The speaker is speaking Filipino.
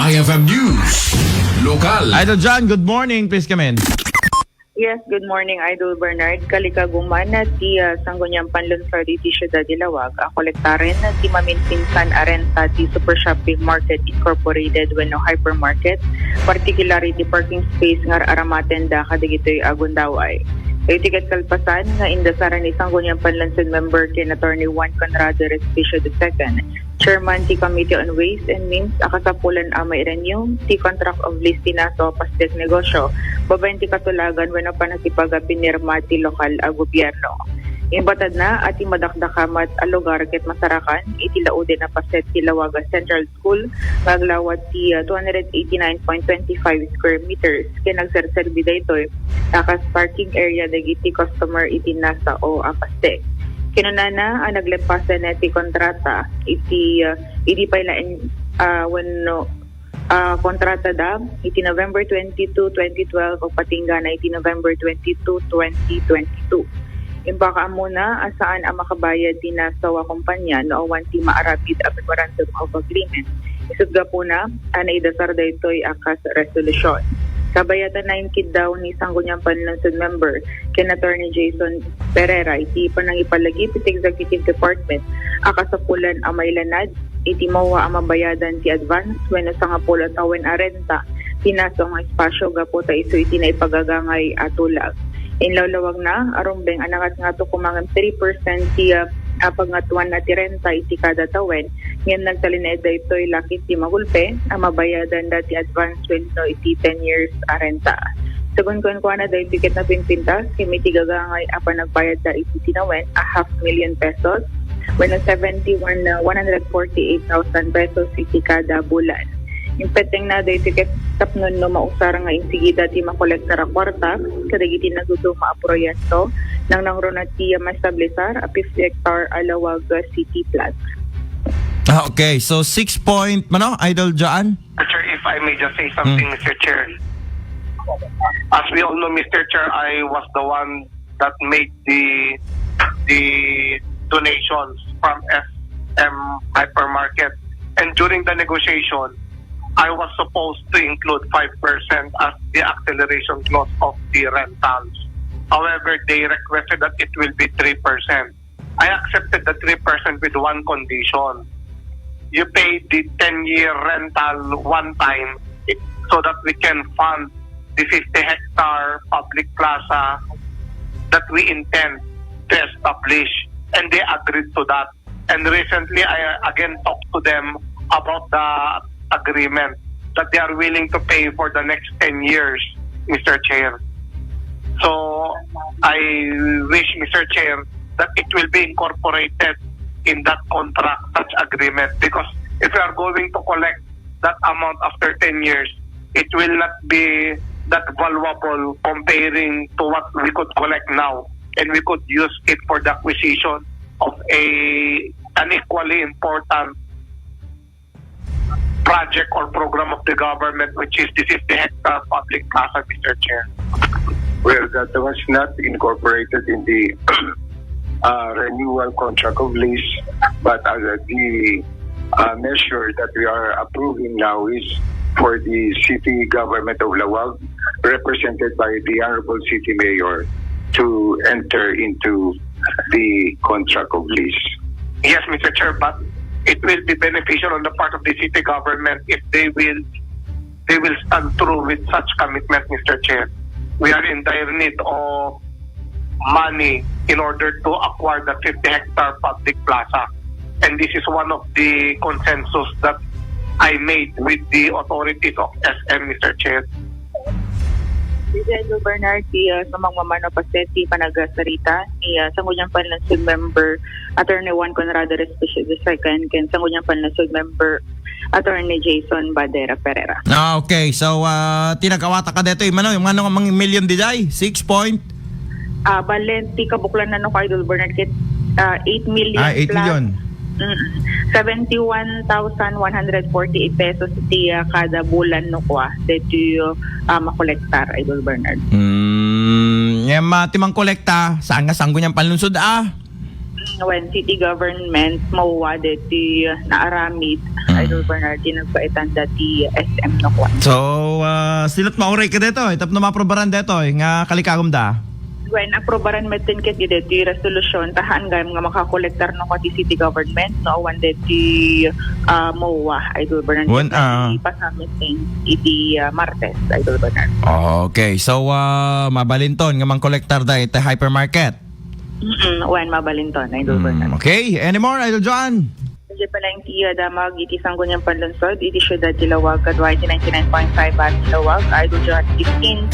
IFM News. Lokal. Idol John, good morning. Please come in. Yes, good morning, Idol Bernard. Kalikaguman na ti Sangguniang Panlunsod iti Ciudad de Lawag. Kolektaren na ti Maminpinsan Arenta ti Super Shopping Market Incorporated wenno hypermarket, particularly ti parking space ngar aramaten da kadigitoy agundaway. Tiket kalpasan nga indasaran ni Sangguniang Panlunsod member ken Attorney Juan Conrado Respicio II, Chairman ti Committee on Ways and Means akasapulan amay renew ti contract of lease tinaso pastek negosyo babayin ti katulagan wenno panagtipaga pinirma ti lokal a gobyerno. Imbatad na at imadakdakamat a lugar ket masarakan iti laude na paset ti Lawaga Central School maglawad ti 289.25 square meters ken nagserserbi daytoy takas parking area dagiti customer iti nasa o apastek. Kinunana ang naglempasan na ti kontrata iti pailain wenno kontrata da iti November 22, 2012 o patinggana iti November 22, 2022. Imbaka muna asaan ang makabayad din na sa kumpanya no awan ti maarapid a memorandum of agreement. Isudga po na naidasar da ito'y akas resolusyon. Kabayatan na inkid daw ni Sangguniang Panlunsod member ken Attorney Jason Pereira iti panangipalagip iti Executive Department akasapulan a mailanad iti mawa ang mabayadan ti advance wenno sa nga pula tawen a renta pinaso nga espasyo gapo ta iso iti naipagagangay atulag. Inlawlawag na arumbeng anangat nga to kumangan 3% ti pangatuan na ti renta iti kada tawen ngayon nagtalineda ito'y lakit ti magulpe ang mabayadan dati advance wenno iti 10 years a renta. Sagun ko na dahil tiket na pinpintas kimiti gagangay apa nagbayad da iti tinawen a 500,000 pesos wenno 148,000 pesos iti kada bulan. Impeteng na dahil tiket tapnon no mausar nga insigida ti makolektar a kwarta kadagiti nagudo maaproyesto nang nangrona ti maestablisar a 50 hectare Alawag City Plaza. Okay, so 6 point, Idol John? Sir, if I may just say something, Mr. Chair. As we all know, Mr. Chair, I was the one that made the donations from SM Hypermarket. And during the negotiation, I was supposed to include 5% as the acceleration clause of the rentals. However, they requested that it will be 3%. I accepted the 3% with one condition. You pay the 10-year rental one time so that we can fund the 50-hectare public plaza that we intend to establish. And they agreed to that. And recently, I again talked to them about the agreement that they are willing to pay for the next 10 years, Mr. Chair. So, I wish, Mr. Chair, that it will be incorporated in that contract, such agreement, because if we are going to collect that amount after 10 years, it will not be that valuable comparing to what we could collect now, and we could use it for the acquisition of an equally important project or program of the government, which is the 50-hectare public plaza, Mr. Chair. Well, that was not incorporated in the renewal contract of lease, but the measure that we are approving now is for the city government of Lawag, represented by the Honorable City Mayor, to enter into the contract of lease. Yes, Mr. Chair, but it will be beneficial on the part of the city government if they will stand through with such commitment, Mr. Chair. We are in dire need of money in order to acquire the 50-hectare public plaza. And this is one of the consensus that I made with the authorities of SM, Mr. Chair. Idol Bernard, sa mga mamano paseti panagasarita ni Sangguniang Panlunsod member Attorney Juan Conrado Respicio II ken Sangguniang Panlunsod member Attorney Jason Badera Pereira. Okay, so tinagawata ka dito yung mga million dijay? 6 point? Balenti kabuklan na no kay Idol Bernard kit 8 million 8 plus. million. 71,148 pesos ti kada bulan no kwa dito makolektar, Idol Bernard. Timang kolekta saan nga Sangguniang Panlunsod When city government mauwa deti naaramid, Idol Bernard, nagpaitan dati SM na kuwan. So, silot mauray ka dito. Itap na maprobaran dito. Nga kalikagom da. When aprobaran metin ket deti resolution, tahaan gayam nga makakolektar no kati city government, no, one deti mauwa, Idol Bernard. When, Pasamiting iti Martes, Idol Bernard. Okay. So, mabalinton nga mang kolektar da ite hypermarket. When mabalinton, Idol Bernard. Okay. Any more, Idol John? Kasi pala yung tiya damag iti Sangguniang Panlunsod, iti Siyudad Dilawag, kadwa iti 99.5 at Dilawag, Idol John 15.